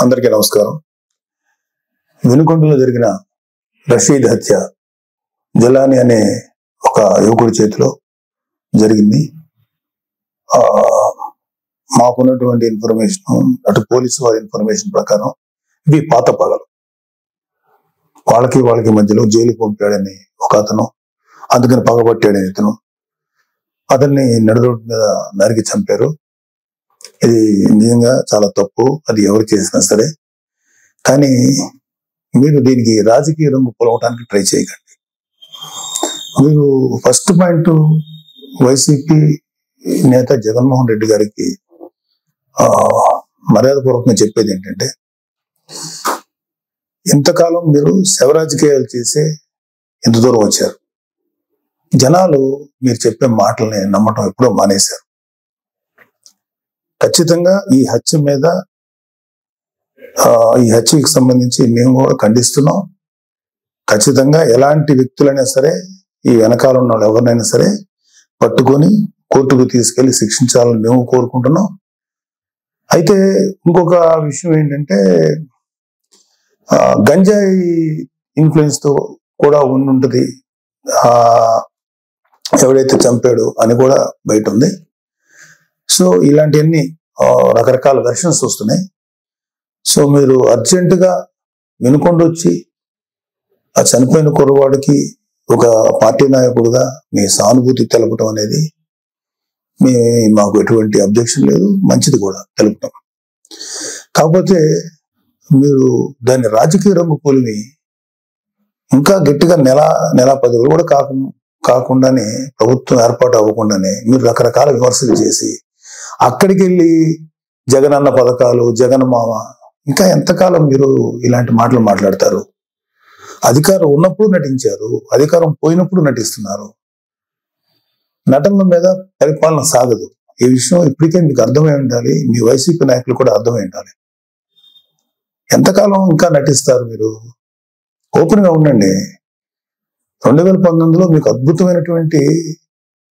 అందరికీ నమస్కారం. వినుకొండలో జరిగిన రషీద్ హత్య జలాని అనే ఒక యువకుడి చేతిలో జరిగింది. మాకున్నటువంటి ఇన్ఫర్మేషన్, అటు పోలీసు వారి ఇన్ఫర్మేషన్ ప్రకారం ఇవి పాత పగలు. వాళ్ళకి మధ్యలో జైలుకి పంపాడని ఒక అతను, అందుకని పగబట్టాడని ఇతను, అతన్ని నడురోడ్డు మీద నరికి చంపారు. ఇది నిజంగా చాలా తప్పు, అది ఎవరు చేసినా సరే. కానీ మీరు దీనికి రాజకీయ రంగు పొలవటానికి ట్రై చేయకండి. మీరు ఫస్ట్ పాయింట్, వైసీపీ నేత జగన్మోహన్ రెడ్డి గారికి మర్యాదపూర్వకంగా చెప్పేది ఏంటంటే, ఇంతకాలం మీరు శవ రాజకీయాలు చేసే ఇంత దూరం వచ్చారు. జనాలు మీరు చెప్పే మాటల్ని నమ్మటం ఎప్పుడో మానేశారు. ఖచ్చితంగా ఈ హత్యకి సంబంధించి మేము కూడా ఖండిస్తున్నాం. ఖచ్చితంగా ఎలాంటి వ్యక్తులైనా సరే, ఈ వెనకాల ఉన్న వాళ్ళు ఎవరినైనా సరే పట్టుకొని కోర్టుకు తీసుకెళ్లి శిక్షించాలని మేము కోరుకుంటున్నాం. అయితే ఇంకొక విషయం ఏంటంటే, గంజాయి ఇన్ఫ్లుయెన్స్ తో కూడా ఉండుంటది ఎవడైతే చంపాడు అని కూడా బయట ఉంది. సో ఇలాంటివన్నీ రకరకాల వెర్షన్స్ వస్తున్నాయి. సో మీరు అర్జెంటుగా వినుకొండ వచ్చి ఆ చనిపోయిన కుర్రవాడికి ఒక పార్టీ నాయకుడుగా మీ సానుభూతి తెలపడం అనేది మాకు ఎటువంటి అబ్జెక్షన్ లేదు, మంచిది కూడా తెలుపుతాం. కాకపోతే మీరు దాన్ని రాజకీయ రంగు పోలిని ఇంకా గట్టిగా నెల 10 రోజులు కూడా కాకుండానే, ప్రభుత్వం ఏర్పాటు అవ్వకుండానే మీరు రకరకాల విమర్శలు చేసి అక్కడికి వెళ్ళి జగన్ అన్న పథకాలు, జగన్ మామ, ఇంకా ఎంతకాలం మీరు ఇలాంటి మాటలు మాట్లాడతారు? అధికారం ఉన్నప్పుడు నటించారు, అధికారం పోయినప్పుడు నటిస్తున్నారు. నటనల మీద పరిపాలన సాగదు. ఈ విషయం ఇప్పటికే మీకు అర్థమై ఉండాలి, మీ వైసీపీ నాయకులు కూడా అర్థమై ఉండాలి. ఎంతకాలం ఇంకా నటిస్తారు మీరు? ఓపెన్ గా ఉండండి. 2019లో మీకు అద్భుతమైనటువంటి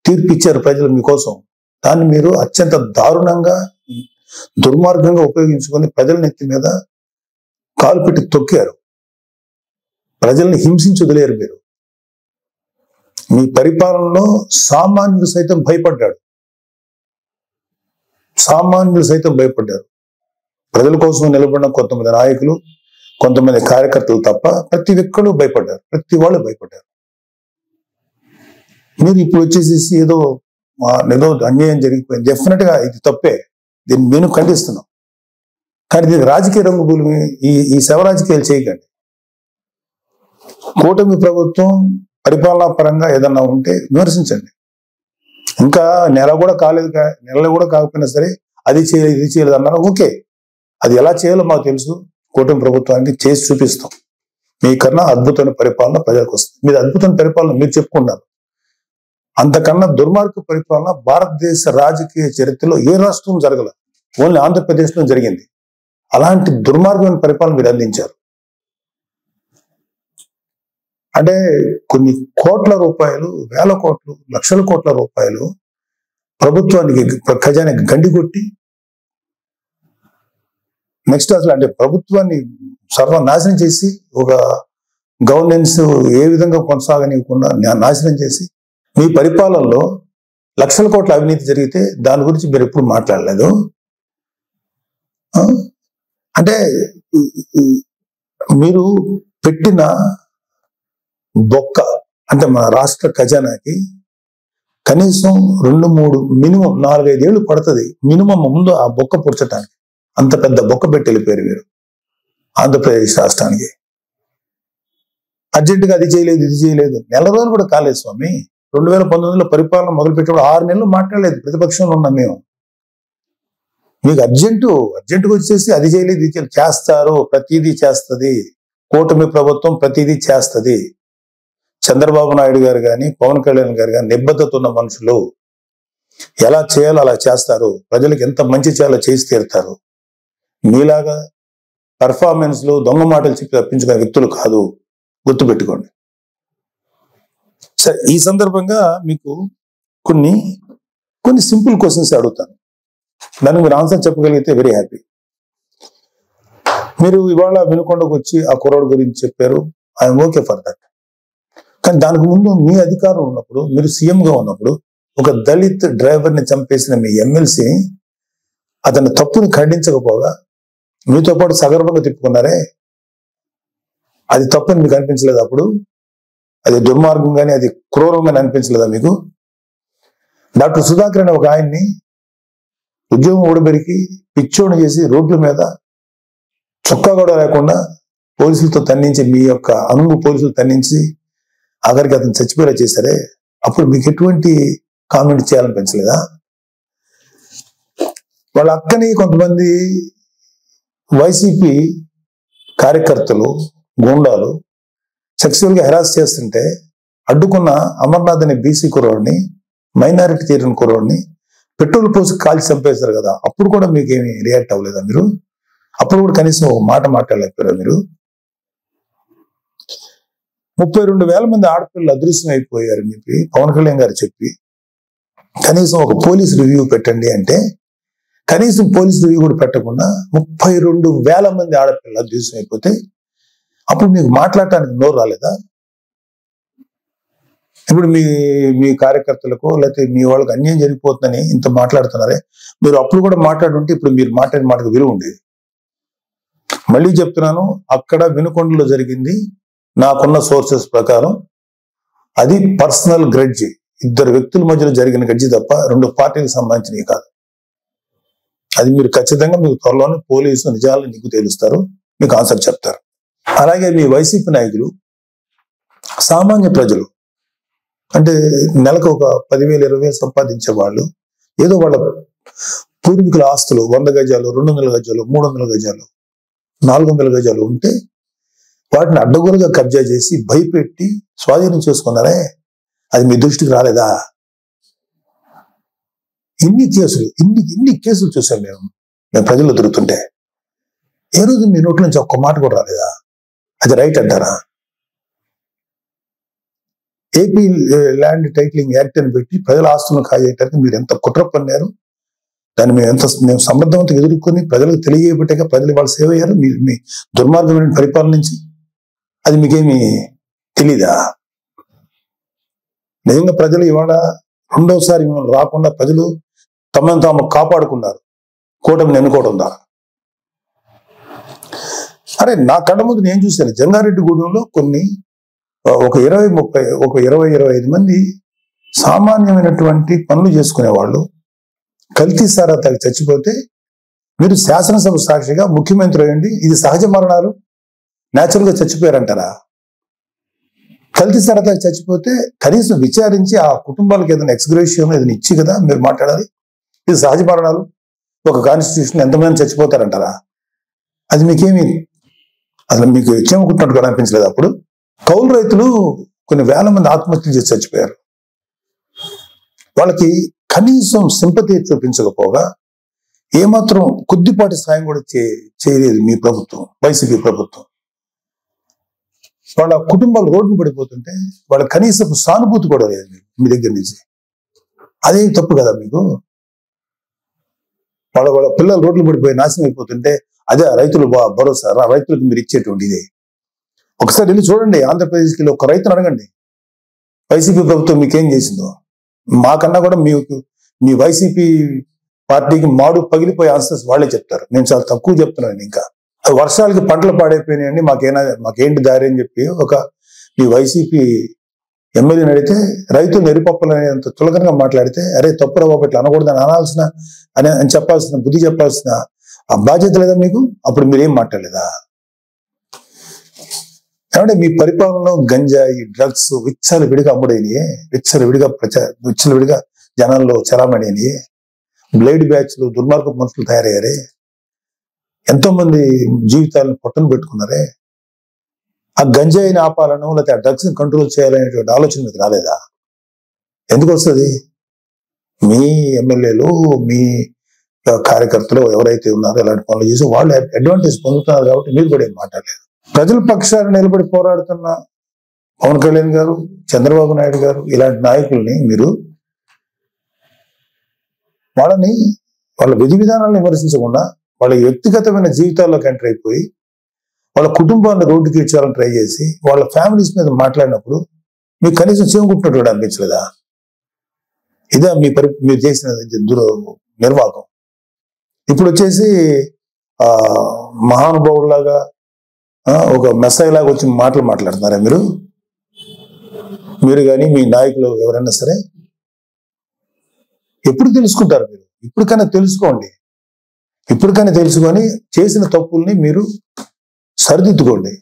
తీర్పు ఇచ్చారు ప్రజలు మీకోసం. దాన్ని మీరు అత్యంత దారుణంగా, దుర్మార్గంగా ఉపయోగించుకొని ప్రజల నెత్తి మీద కాలు పెట్టి తొక్కారు. ప్రజల్ని హింసించి వదిలేరు మీరు. మీ పరిపాలనలో సామాన్యులు సైతం భయపడ్డారు. ప్రజల కోసం నిలబడిన కొంతమంది నాయకులు, కొంతమంది కార్యకర్తలు తప్ప ప్రతి ఒక్కరు భయపడ్డారు. ప్రతి వాళ్ళు భయపడ్డారు. మీరు ఇప్పుడు వచ్చేసేసి ఏదో అన్యాయం జరిగిపోయింది, డెఫినెట్ గా ఇది తప్పే, దీన్ని నేను ఖండిస్తున్నాం. కానీ దీనికి రాజకీయ రంగు భూమి, ఈ శవ రాజకీయాలు చేయకండి. కూటమి ప్రభుత్వం పరిపాలనా పరంగా ఏదన్నా ఉంటే విమర్శించండి. ఇంకా నెల కూడా కాకపోయినా సరే అది చేయలేదు, ఇది చేయలేదు అన్నారు. ఓకే, అది ఎలా చేయాలో మాకు తెలుసు. కూటమి ప్రభుత్వానికి చేసి చూపిస్తాం. మీకన్నా అద్భుతమైన పరిపాలన ప్రజలకు వస్తుంది. మీరు అద్భుతమైన పరిపాలన మీరు చెప్పుకున్నారు. అంతకన్నా దుర్మార్గ పరిపాలన భారతదేశ రాజకీయ చరిత్రలో ఏ రాష్ట్రం జరగల, ఓన్లీ ఆంధ్రప్రదేశ్లో జరిగింది. అలాంటి దుర్మార్గమైన పరిపాలన మీరు అందించారు. అంటే కొన్ని కోట్ల రూపాయలు, వేల కోట్లు, లక్షల కోట్ల రూపాయలు ప్రభుత్వానికి, ఖజానాకి గండి కొట్టి, నెక్స్ట్ అసలు అంటే ప్రభుత్వాన్ని సర్వనాశనం చేసి, ఒక గవర్నెన్స్ ఏ విధంగా కొనసాగనివ్వకుండా నాశనం చేసి, మీ పరిపాలనలో లక్షల కోట్ల అవినీతి జరిగితే దాని గురించి మీరు ఎప్పుడు మాట్లాడలేదు. అంటే మీరు పెట్టిన బొక్క, అంటే మన రాష్ట్ర ఖజానాకి కనీసం 2-3 మినిమం 4-5 ఏళ్ళు పడుతుంది మినిమం ముందు ఆ బొక్క పుడ్చడానికి. అంత పెద్ద బొక్క పెట్టి వెళ్ళిపోయారు మీరు ఆంధ్రప్రదేశ్ రాష్ట్రానికి. అర్జెంటుగా అది చేయలేదు, ఇది చేయలేదు. నెల రోజులు కూడా కాలేదు స్వామి. 2019లో పరిపాలన మొదలుపెట్టినప్పుడు 6 నెలలు మాట్లాడలేదు ప్రతిపక్షంలో ఉన్నాం మేము. మీకు అర్జెంటుగా వచ్చేసి అది చేయలేదు, ఇది చేయలేదు. చేస్తారు, ప్రతిదీ చేస్తుంది కూటమి ప్రభుత్వం, ప్రతిదీ చేస్తుంది. చంద్రబాబు నాయుడు గారు కానీ, పవన్ కళ్యాణ్ గారు కానీ నిబద్ధత ఉన్న మనుషులు. ఎలా చేయాలో అలా చేస్తారు. ప్రజలకు ఎంత మంచి చేయాలో చేసి తీరుతారు. మీలాగా పర్ఫార్మెన్స్ లో దొంగ మాటలు చెప్పి తప్పించుకునే వ్యక్తులు కాదు, గుర్తుపెట్టుకోండి. సరే, ఈ సందర్భంగా మీకు కొన్ని సింపుల్ క్వశ్చన్స్ అడుగుతాను. దానికి మీరు ఆన్సర్ చెప్పగలిగితే వెరీ హ్యాపీ. మీరు ఇవాళ వినుకొండకు వచ్చి ఆ కుర్రాడు గురించి చెప్పారు, ఐఎమ్ ఓకే ఫర్ దట్. కానీ దానికి ముందు మీ అధికారం ఉన్నప్పుడు, మీరు సీఎంగా ఉన్నప్పుడు ఒక దళిత్ డ్రైవర్ని చంపేసిన మీ ఎమ్మెల్సీని అతని తప్పుని ఖండించకపోగా మీతో పాటు సగర్వంగా తిప్పుకున్నారే, అది తప్పని మీకు అనిపించలేదు? అప్పుడు అది దుర్మార్గంగానే, అది క్రూరంగానే అనిపించలేదా మీకు? డాక్టర్ సుధాకర్ అనే ఒక ఆయన్ని ఉద్యోగం ఊడబెరికి పిచ్చోడు చేసి రోడ్ల మీద చొక్కా కూడా లేకుండా పోలీసులతో తన్నించి, మీ యొక్క అనుంగు పోలీసులు తన్నించి ఆఖరికి అతను చచ్చిపోయేలా చేశారే, అప్పుడు మీకు ఎటువంటి కామెంట్ చేయాలనిపించలేదా? వాళ్ళ అక్కని కొంతమంది వైసీపీ కార్యకర్తలు, గూండాలు సెక్సువల్ గా హెరాస్ చేస్తుంటే అడ్డుకున్న అమర్నాథ్ అనే బీసీ కుర్రోడిని, మైనారిటీ తీరిన కుర్రోడిని పెట్రోల్ పోసి కాల్చి చంపేశారు కదా, అప్పుడు కూడా మీకు ఏమి రియాక్ట్ అవ్వలేదా మీరు? అప్పుడు కూడా కనీసం ఒక మాట మాట్లాడలేకపోయారా మీరు? 32,000 మంది ఆడపిల్లలు అదృశ్యం అయిపోయారని చెప్పి పవన్ కళ్యాణ్ గారు చెప్పి కనీసం ఒక పోలీస్ రివ్యూ పెట్టండి అంటే, కనీసం పోలీస్ రివ్యూ కూడా పెట్టకుండా 32,000 మంది ఆడపిల్లలు అదృశ్యం అయిపోతే అప్పుడు మీకు మాట్లాడటానికి నోరు రాలేదా? ఇప్పుడు మీ కార్యకర్తలకు లేకపోతే మీ వాళ్ళకి అన్యాయం జరిగిపోతుందని ఇంత మాట్లాడుతున్నారే, మీరు అప్పుడు కూడా మాట్లాడుంటే ఇప్పుడు మీరు మాట్లాడిన మాటకు విలువ ఉండేది. మళ్ళీ చెప్తున్నాను, అక్కడ వినుకొండలో జరిగింది నాకున్న సోర్సెస్ ప్రకారం అది పర్సనల్ గ్రెడ్జి, ఇద్దరు వ్యక్తుల మధ్యలో జరిగిన గడ్జి తప్ప రెండు పార్టీలకు సంబంధించినవి కాదు. అది మీరు ఖచ్చితంగా మీకు త్వరలోనే పోలీసు నిజాలు నీకు తేలుస్తారు, మీకు ఆన్సర్ చెప్తారు. అలాగే మీ వైసీపీ నాయకులు సామాన్య ప్రజలు అంటే నెలకు ఒక 10,000 20,000 సంపాదించే వాళ్ళు ఏదో వాళ్ళ పూర్వీకుల ఆస్తులు 100 గజాలు 200 గజాలు 300 గజాలు 400 గజాలు ఉంటే వాటిని అడ్డగోలుగా కబ్జా చేసి భయపెట్టి స్వాధీనం చేసుకున్నారే, అది మీ దృష్టికి రాలేదా? ఇన్ని కేసులు చూసాం మేము ప్రజల్లో దొరుకుతుంటే, ఏ రోజు మీ నోట్ల నుంచి ఒక్క మాట కూడా రాలేదా? అది రైట్ అంటారా? ఏపీ ల్యాండ్ టైటిలింగ్ యాక్ట్ అని పెట్టి ప్రజల ఆస్తులను కాజేయడానికి మీరు ఎంత కుట్ర పన్నారు, దాన్ని మేము సమర్థవంతంగా ఎదుర్కొని ప్రజలకు తెలియబెట్టాక ప్రజలు వాళ్ళు సేవ అయ్యారు మీ దుర్మార్గమైన పరిపాలన నుంచి. అది మీకేమి తెలీదా? నిజంగా ప్రజలు ఇవాళ రెండోసారి మిమ్మల్ని రాకుండా ప్రజలు తమను తాము కాపాడుకున్నారు కూటమిని ఎన్నుకోవడం ద్వారా. అరే నా కళ్ళ ముందు నేను చూశాను, జంగారెడ్డిగూడెంలో కొన్ని ఒక 20-25 మంది సామాన్యమైనటువంటి పనులు చేసుకునేవాళ్ళు కల్తీ సారా తాగి చచ్చిపోతే మీరు శాసనసభ సాక్షిగా ముఖ్యమంత్రి అయ్యండి ఇది సహజ మరణాలు న్యాచురల్ గా చచ్చిపోయారంటారా? కల్తీ సారా తాగి చచ్చిపోతే కనీసం విచారించి ఆ కుటుంబాలకు ఏదైనా ఎక్స్గ్రేషియం ఏదైనా ఇచ్చి కదా మీరు మాట్లాడాలి. ఇది సహజ మరణాలు, ఒక కాన్స్టిట్యూషన్ ఎంతమంది చచ్చిపోతారంటారా? అది మీకేమి అసలు మీకు చెమకుట్టినట్టు కూడా అనిపించలేదు? అప్పుడు కౌలు రైతులు కొన్ని వేల మంది ఆత్మహత్యలు చేసి చచ్చిపోయారు. వాళ్ళకి కనీసం సింపతి చూపించకపోగా ఏమాత్రం కొద్దిపాటి సాయం కూడా చేయలేదు మీ ప్రభుత్వం, వైసీపీ ప్రభుత్వం. వాళ్ళ కుటుంబాలు రోడ్డు పడిపోతుంటే వాళ్ళ కనీసం సానుభూతి కూడా లేదు మీ దగ్గర నుంచి. అదే తప్పు కదా మీకు? వాళ్ళ పిల్లలు రోడ్లు పడిపోయి నాశనం అయిపోతుంటే అదే రైతులు భరోసా, రైతులకు మీరు ఇచ్చేటువంటి ఇదే. ఒకసారి వెళ్ళి చూడండి, ఆంధ్రప్రదేశ్కి ఒక రైతును అడగండి వైసీపీ ప్రభుత్వం మీకేం చేసిందో. మాకన్నా కూడా మీ వైసీపీ పార్టీకి మాడు పగిలిపోయే ఆన్సర్స్ వాళ్ళే చెప్తారు. నేను చాలా తక్కువ చెప్తున్నాను. ఇంకా వర్షాలకి పంటలు పాడైపోయినాయండి, మాకేంటి దారి అని చెప్పి మీ వైసీపీ ఎమ్మెల్యేని అడిగితే రైతులు నెరిపప్పలనేంత చులకనగా మాట్లాడితే, అరే తప్పు రావు ఇట్లా అనకూడదని అని చెప్పాల్సిన బుద్ధి చెప్పాల్సిన ఆ బాధ్యత లేదా మీకు? అప్పుడు మీరేం మాట్లాడలేదా? ఏమంటే మీ పరిపాలనలో గంజాయి డ్రగ్స్ విచ్చలవిడిగా అమ్ముడైనయే, విచ్చలవిడిగా జనాల్లో చలామణియే, బ్లేడ్ బ్యాచ్లు దుర్మార్గ మనుషులు తయారయ్యారే, ఎంతో మంది జీవితాలను పొట్టను పెట్టుకున్నారే. ఆ గంజాయిని ఆపాలను లేకపోతే ఆ డ్రగ్స్ ని కంట్రోల్ చేయాలనేటువంటి ఆలోచన మీకు రాలేదా? ఎందుకు వస్తుంది? మీ ఎమ్మెల్యేలు మీ కార్యకర్తలు ఎవరైతే ఉన్నారో ఇలాంటి పనులు చేసి వాళ్ళు అడ్వాంటేజ్ పొందుతున్నారు కాబట్టి మీరు కూడా ఏం మాట్లాడలేదు. ప్రజల పక్షాన్ని నిలబడి పోరాడుతున్న పవన్ కళ్యాణ్ గారు, చంద్రబాబు నాయుడు గారు ఇలాంటి నాయకుల్ని మీరు వాళ్ళ విధి విధానాలను విమర్శించకుండా వాళ్ళ వ్యక్తిగతమైన జీవితాల్లోకి ఎంటర్ అయిపోయి వాళ్ళ కుటుంబాన్ని రోడ్డుకి ఇచ్చాలని ట్రై చేసి వాళ్ళ ఫ్యామిలీస్ మీద మాట్లాడినప్పుడు మీకు కనీసం చేకుంటున్నట్టు అనిపించలేదా? ఇదే మీరు చేసిన నిర్వాహకం. ఇప్పుడు వచ్చేసి మహానుభావులాగా ఒక మెస్సాయిలాగా వచ్చి మాట్లాడుతున్నారా మీరు కానీ మీ నాయకులు ఎవరైనా సరే? ఎప్పుడు తెలుసుకుంటారు మీరు? ఇప్పటికైనా తెలుసుకోండి. ఇప్పటికైనా తెలుసుకొని చేసిన తప్పుల్ని మీరు సరిదిద్దుకోండి.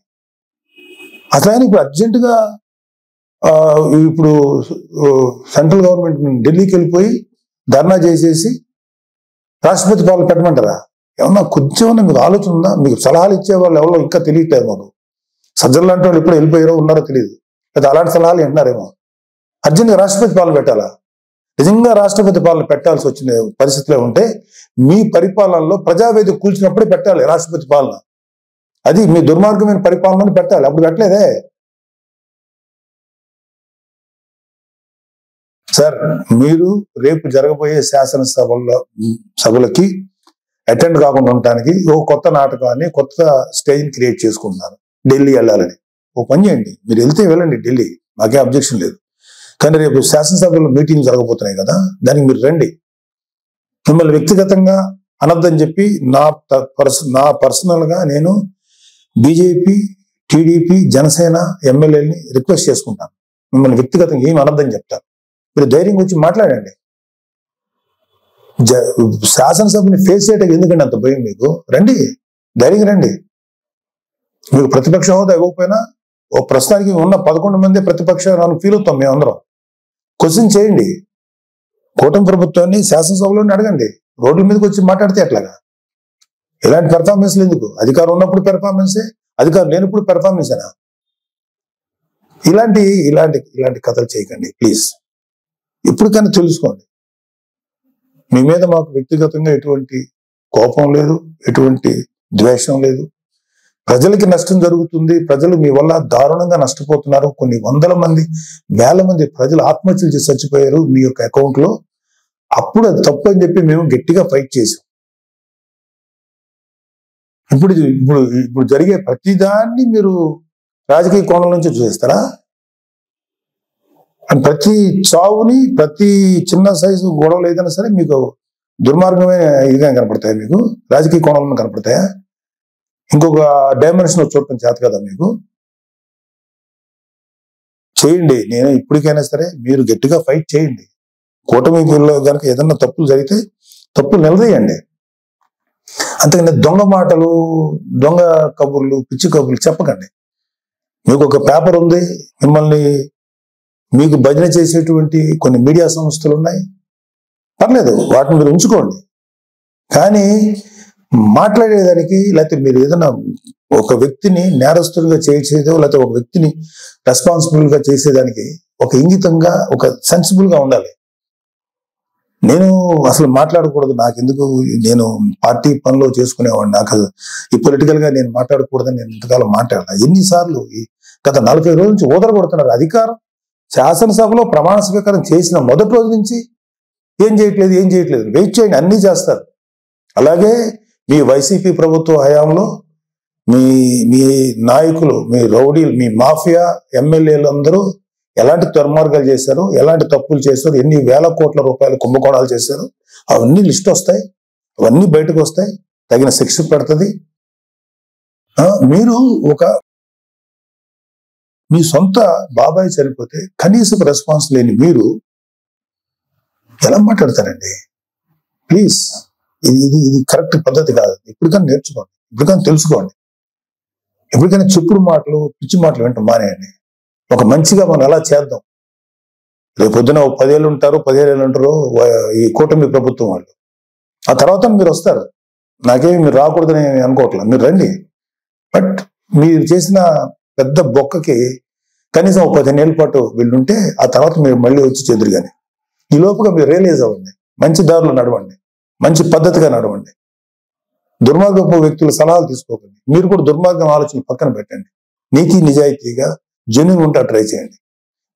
అట్లా ఇప్పుడు అర్జెంటుగా ఇప్పుడు సెంట్రల్ గవర్నమెంట్ ఢిల్లీకి వెళ్ళిపోయి ధర్నా చేసేసి రాష్ట్రపతి పాలన పెట్టమంటారా? ఏమన్నా కొంచెం మీకు ఆలోచన ఉందా? మీకు సలహాలు ఇచ్చే వాళ్ళు ఎవరో ఇంకా తెలియట్లేదు మాకు. సజ్జలు లాంటి వాళ్ళు ఎప్పుడు వెళ్ళిపోయారో ఉన్నారో తెలియదు, లేదా అలాంటి సలహాలు వింటున్నారేమో. అర్జెంట్గా రాష్ట్రపతి పాలన పెట్టాలా? నిజంగా రాష్ట్రపతి పాలన పెట్టాల్సి వచ్చిన పరిస్థితిలో ఉంటే మీ పరిపాలనలో ప్రజావేదిక కూల్చినప్పుడే పెట్టాలి రాష్ట్రపతి పాలన. అది మీ దుర్మార్గమైన పరిపాలనని పెట్టాలి. అప్పుడు పెట్టలేదే సార్. మీరు రేపు జరగబోయే సభలకి అటెండ్ కాకుండా ఉండటానికి ఓ కొత్త నాటకాన్ని, కొత్త స్టేజ్ని క్రియేట్ చేసుకుంటున్నారు. ఢిల్లీ వెళ్ళాలని ఓ పని చేయండి, మీరు వెళ్తే వెళ్ళండి ఢిల్లీ, మాకే అబ్జెక్షన్ లేదు. కానీ రేపు శాసనసభలో మీటింగ్ జరగబోతున్నాయి కదా, దానికి మీరు రండి. మిమ్మల్ని వ్యక్తిగతంగా అనొద్దని చెప్పి నా పర్సనల్గా నేను బీజేపీ, టీడీపీ, జనసేన ఎమ్మెల్యేని రిక్వెస్ట్ చేసుకుంటాను. మిమ్మల్ని వ్యక్తిగతంగా ఏమి అనొద్దని చెప్తాను. మీరు ధైర్యం వచ్చి మాట్లాడండి. శాసనసభని ఫేస్ చేయడానికి ఎందుకండి అంత భయం మీకు? రండి, ధైర్యంగా రండి. మీకు ప్రతిపక్ష హోదా ఇవ్వకపోయినా ఓ ప్రస్తుతానికి ఉన్న 11 మంది ప్రతిపక్షాలను ఫీల్ అవుతాం మేమందరం. క్వశ్చన్ చేయండి. కూటమి ప్రభుత్వాన్ని శాసనసభలోనే అడగండి. రోడ్ల మీదకి వచ్చి మాట్లాడితే ఎట్లాగా? ఇలాంటి పెర్ఫార్మెన్స్లు ఎందుకు? అధికారం ఉన్నప్పుడు పెర్ఫార్మెన్సే, అధికారం లేనప్పుడు పెర్ఫార్మెన్సేనా? ఇలాంటి కథలు చేయకండి ప్లీజ్. ఇప్పటికైనా తెలుసుకోండి. మీ మీద మాకు వ్యక్తిగతంగా ఎటువంటి కోపం లేదు, ఎటువంటి ద్వేషం లేదు. ప్రజలకి నష్టం జరుగుతుంది, ప్రజలు మీ వల్ల దారుణంగా నష్టపోతున్నారు. కొన్ని వందల మంది, వేల మంది ప్రజలు ఆత్మహత్యలు చేసి చచ్చిపోయారు మీ యొక్క అకౌంట్ లో. అప్పుడు అది తప్పు అని చెప్పి మేము గట్టిగా ఫైట్ చేసాం. ఇప్పుడు జరిగే ప్రతిదాన్ని మీరు రాజకీయ కోణం నుంచి చూస్తారా? ప్రతి చావుని, ప్రతి చిన్న సైజు గొడవలు ఏదైనా సరే మీకు దుర్మార్గమైన ఇదిగా కనపడతాయా? మీకు రాజకీయ కోణంలో కనపడతాయా? ఇంకొక డైమెన్షన్ చూడటం చేత కదా మీకు? చేయండి. నేను ఇప్పటికైనా సరే మీరు గట్టిగా ఫైట్ చేయండి. కూటమిలో కనుక ఏదన్నా తప్పులు జరిగితే తప్పులు నిలదీయండి. అంతేగాని దొంగ మాటలు, దొంగ కబుర్లు, పిచ్చి కబుర్లు చెప్పకండి. మీకు ఒక పేపర్ ఉంది, మీకు భజన చేసేటువంటి కొన్ని మీడియా సంస్థలు ఉన్నాయి, పర్లేదు, వాటిని మీరు ఉంచుకోండి. కానీ మాట్లాడేదానికి, లేకపోతే మీరు ఏదైనా ఒక వ్యక్తిని నేరస్తుడిగా చేసేదో, లేకపోతే ఒక వ్యక్తిని రెస్పాన్సిబుల్ గా చేసేదానికి ఒక ఇంగితంగా, ఒక సెన్సిబుల్ గా ఉండాలి. నేను అసలు మాట్లాడకూడదు, నాకెందుకు, నేను పార్టీ పనిలో చేసుకునేవాడిని, నాకు ఈ పొలిటికల్ గా నేను మాట్లాడకూడదని నేను ఇంతకాలం మాట్లాడాలి. ఎన్నిసార్లు గత 40 రోజుల నుంచి ఊదరగొడుతున్నారు. అధికారం శాసనసభలో ప్రమాణ స్వీకారం చేసిన మొదటి రోజు నుంచి ఏం చేయట్లేదు. వెయిట్ చేయండి, అన్నీ చేస్తారు. అలాగే మీ వైసీపీ ప్రభుత్వ హయాంలో మీ నాయకులు, మీ రౌడీలు, మీ మాఫియా ఎమ్మెల్యేలు అందరూ ఎలాంటి దుర్మార్గాలు చేశారు, ఎలాంటి తప్పులు చేశారు, ఎన్ని వేల కోట్ల రూపాయలు కుంభకోణాలు చేశారు, అవన్నీ లిస్ట్ వస్తాయి, అవన్నీ బయటకు వస్తాయి, తగిన శిక్ష పెడుతుంది. మీరు మీ సొంత బాబాయ్ చనిపోతే కనీసం రెస్పాన్స్ లేని మీరు ఎలా మాట్లాడతారండి? ప్లీజ్, ఇది కరెక్ట్ పద్ధతి కాదు. ఇప్పటికైనా నేర్చుకోండి, ఇప్పటికైనా తెలుసుకోండి. ఎప్పటికైనా చెప్పుడు మాటలు, పిచ్చి మాటలు వింటాం మానేయండి. ఒక మంచిగా మనం ఎలా చేద్దాం. రేపొద్దున 10 ఏళ్ళు ఉంటారు, 15 ఏళ్ళు ఉంటారు ఈ కూటమి ప్రభుత్వం వాళ్ళు. ఆ తర్వాత మీరు వస్తారు. నాకేమి మీరు రాకూడదని అనుకోవట్లేదు, మీరు రండి. బట్ మీరు చేసిన పెద్ద బొక్కకి కనీసం 15 ఏళ్ళ పాటు వీళ్ళుంటే ఆ తర్వాత మీరు మళ్ళీ వచ్చి చెదురు. కానీ ఈ లోపుగా మీరు రియలైజ్ అవ్వండి, మంచి దారిలో నడవండి, మంచి పద్ధతిగా నడవండి. దుర్మార్గపు వ్యక్తుల సలహాలు తీసుకోకండి. మీరు కూడా దుర్మార్గం ఆలోచన పక్కన పెట్టండి. నీతి నిజాయితీగా జెన్యూన్ ఉంటా ట్రై చేయండి.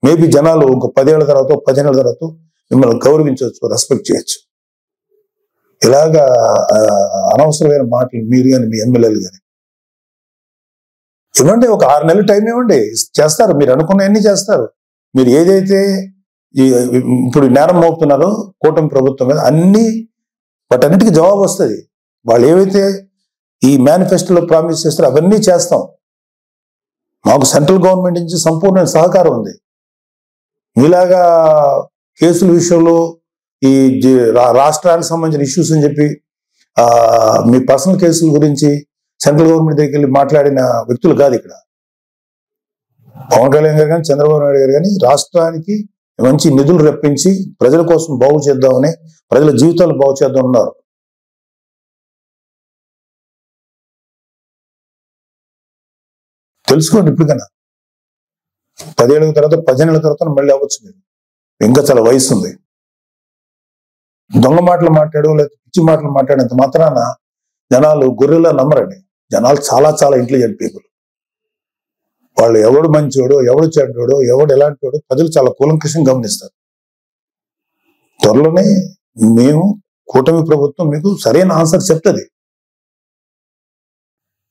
మేబీ జనాలు ఒక 10 ఏళ్ల తర్వాత, 15 ఏళ్ల తర్వాత మిమ్మల్ని గౌరవించవచ్చు, రెస్పెక్ట్ చేయొచ్చు. ఇలాగా అనవసరమైన మాటలు మీరు కానీ, మీ ఎమ్మెల్యేలు కానీ ఇవ్వండి, ఒక 6 నెలలు టైం ఇవ్వండి, చేస్తారు. మీరు అనుకున్నవన్నీ చేస్తారు. మీరు ఏదైతే ఇప్పుడు నేరం మోపుతున్నారో కూటమి ప్రభుత్వం మీద అన్ని వాటన్నిటికీ జవాబు వస్తుంది. వాళ్ళు ఏవైతే ఈ మేనిఫెస్టోలో ప్రామిస్ చేస్తారో అవన్నీ చేస్తాం. మాకు సెంట్రల్ గవర్నమెంట్ నుంచి సంపూర్ణ సహకారం ఉంది. మీలాగా కేసుల విషయంలో ఈ రాష్ట్రానికి సంబంధించిన ఇష్యూస్ అని చెప్పి మీ పర్సనల్ కేసుల గురించి సెంట్రల్ గవర్నమెంట్ దగ్గరికి వెళ్ళి మాట్లాడిన వ్యక్తులు కాదు ఇక్కడ. పవన్ కళ్యాణ్ గారు కానీ చంద్రబాబు నాయుడు గారు కానీ రాష్ట్రానికి మంచి నిధులు రప్పించి ప్రజల కోసం బాగు చేద్దామని, ప్రజల జీవితాలు బాగు చేద్దాం ఉన్నారు. తెలుసుకోండి ఇప్పటికైనా. 10 ఏళ్ళ తర్వాత 15 ఏళ్ళ తర్వాత మళ్ళీ అవ్వచ్చు. మీరు ఇంకా చాలా వయసు ఉంది. దొంగ మాటలు మాట్లాడు లేదా పిచ్చి మాటలు మాట్లాడేంత మాత్రాన జనాలు గొర్రెలా నమ్మరండి. జనాలు చాలా చాలా ఇంటెలిజెంట్ పీపుల్. వాళ్ళు ఎవడు మంచోడు, ఎవడు చెడ్డోడు, ఎవడు ఎలాంటి వాడు ప్రజలు చాలా కూలంకషంగా గమనిస్తారు. త్వరలోనే మేము కూటమి ప్రభుత్వం మీకు సరైన ఆన్సర్ చెప్తుంది.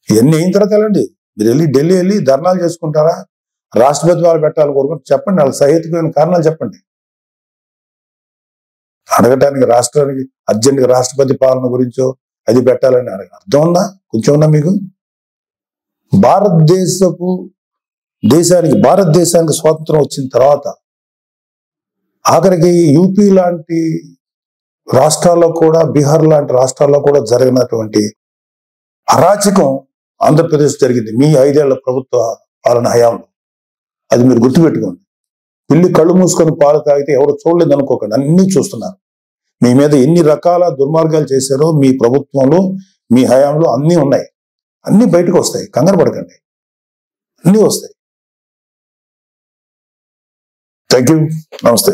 ఇవన్నీ అయిన తర్వాత వెళ్ళండి. మీరు వెళ్ళి ఢిల్లీ వెళ్ళి ధర్నాలు చేసుకుంటారా, రాష్ట్రపతి వాళ్ళు పెట్టాలి కోరుకుంటే చెప్పండి, వాళ్ళకి సహేతుకమైన కారణాలు చెప్పండి. అడగటానికి రాష్ట్రానికి అర్జెంటుగా రాష్ట్రపతి పాలన గురించో అది పెట్టాలని అర్థం ఉందా? కొంచెం ఉందా మీకు? భారతదేశానికి స్వాతంత్రం వచ్చిన తర్వాత ఆఖరికి యూపీ లాంటి రాష్ట్రాల్లో కూడా, బీహార్ లాంటి రాష్ట్రాల్లో కూడా జరిగినటువంటి అరాచకం ఆంధ్రప్రదేశ్ జరిగింది మీ 5 ఏళ్ల ప్రభుత్వ పాలన హయాంలో. అది మీరు గుర్తుపెట్టుకోండి. పిల్లి కళ్ళు మూసుకొని పాలు తాగితే ఎవరు చూడలేదు అనుకోకండి, అన్నీ చూస్తున్నారు. మీ మీద ఎన్ని రకాల దుర్మార్గాలు చేశారో మీ ప్రభుత్వంలో, మీ హయాంలో అన్నీ ఉన్నాయి. అన్నీ బయటకు వస్తాయి, కంగారు పడకండి, అన్నీ వస్తాయి. థ్యాంక్ యూ, నమస్తే.